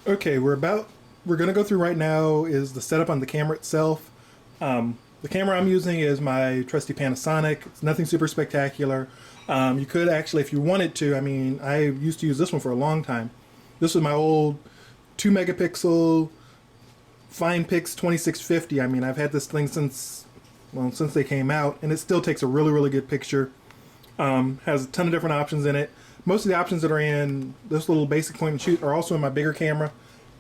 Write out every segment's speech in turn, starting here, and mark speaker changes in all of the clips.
Speaker 1: Okay, we're gonna go through right now is the setup on the camera itself. The camera I'm using is my trusty Panasonic. It's nothing super spectacular. You could actually, if you wanted to, I mean, I used to use this one for a long time. This was my old 2 megapixel FinePix 2650. I mean, I've had this thing since, well, since they came out, and it still takes a really, really good picture. Has a ton of different options in it. Most of the options that are in this little basic point and shoot are also in my bigger camera.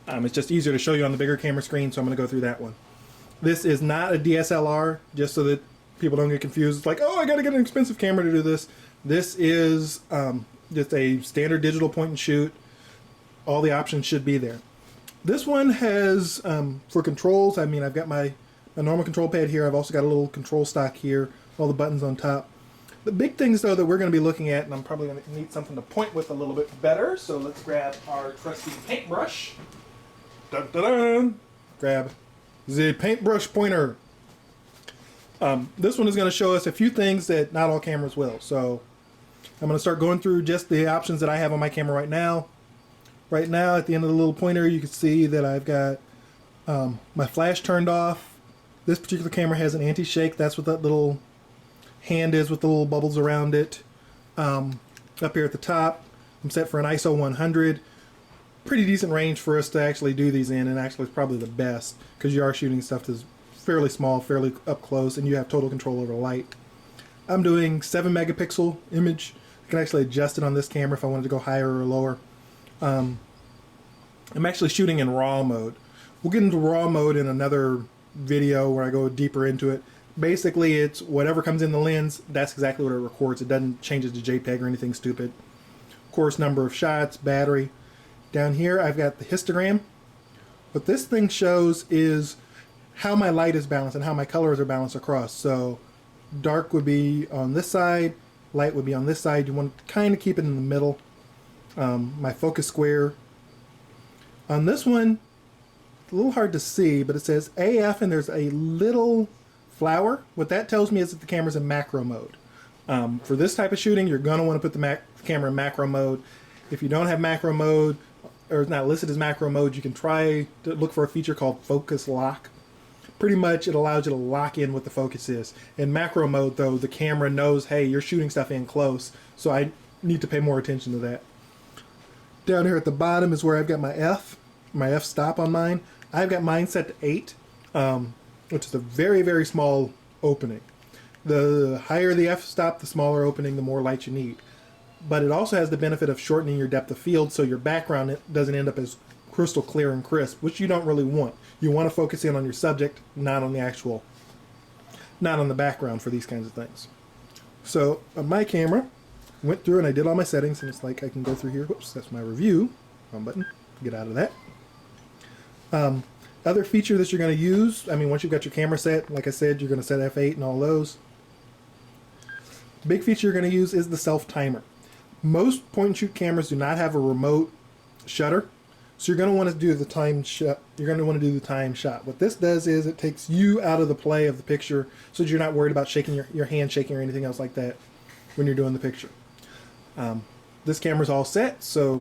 Speaker 1: It's just easier to show you on the bigger camera screen, so I'm going to go through that one. This is not a DSLR, just so that people don't get confused. It's like, oh, I got to get an expensive camera to do this. This is just a standard digital point and shoot. All the options should be there. This one has, for controls, I mean, I've got my normal control pad here. I've also got a little control stock here, all the buttons on top. The big things, though, that we're going to be looking at, and I'm probably going to need something to point with a little bit better, so let's grab our trusty paintbrush. Dun, dun, dun. Grab the paintbrush pointer. This one is going to show us a few things that not all cameras will. So I'm going to start going through just the options that I have on my camera right now. Right now, at the end of the little pointer, you can see that I've got my flash turned off. This particular camera has an anti-shake. That's what that little hand is with the little bubbles around it. Up here at the top, I'm set for an ISO 100. Pretty decent range for us to actually do these in, and actually it's probably the best because you are shooting stuff that's fairly small, fairly up close, and you have total control over light. I'm doing 7 megapixel image. I can actually adjust it on this camera if I wanted to go higher or lower. I'm actually shooting in RAW mode. We'll get into RAW mode in another video where I go deeper into it. Basically, it's whatever comes in the lens, that's exactly what it records. It doesn't change it to JPEG or anything stupid. Of course, number of shots, battery. Down here, I've got the histogram. What this thing shows is how my light is balanced and how my colors are balanced across. So dark would be on this side, light would be on this side. You want to kind of keep it in the middle. My focus square. On this one, a little hard to see, but it says AF and there's a little flower. What that tells me is that the camera's in macro mode. For this type of shooting, you're going to want to put the camera in macro mode. If you don't have macro mode, or it's not listed as macro mode, you can try to look for a feature called focus lock. Pretty much it allows you to lock in what the focus is. In macro mode, though, the camera knows, hey, you're shooting stuff in close, so I need to pay more attention to that. Down here at the bottom is where I've got my F-stop on mine. I've got mine set to 8, which is a very, very small opening. The higher the F-stop, the smaller opening, the more light you need. But it also has the benefit of shortening your depth of field, so your background doesn't end up as crystal clear and crisp, which you don't really want. You want to focus in on your subject, not on the background for these kinds of things. So on my camera, went through and I did all my settings, and it's like I can go through here. Whoops, that's my review. Wrong button. Get out of that. Other feature that you're going to use, I mean, once you've got your camera set, like I said, you're going to set F8 and all those. Big feature you're going to use is the self timer. Most point and shoot cameras do not have a remote shutter, so you're going to want to do the time shot. You're going to want to do the time shot. What this does is it takes you out of the play of the picture, so that you're not worried about shaking your hand shaking or anything else like that when you're doing the picture. This camera's all set, so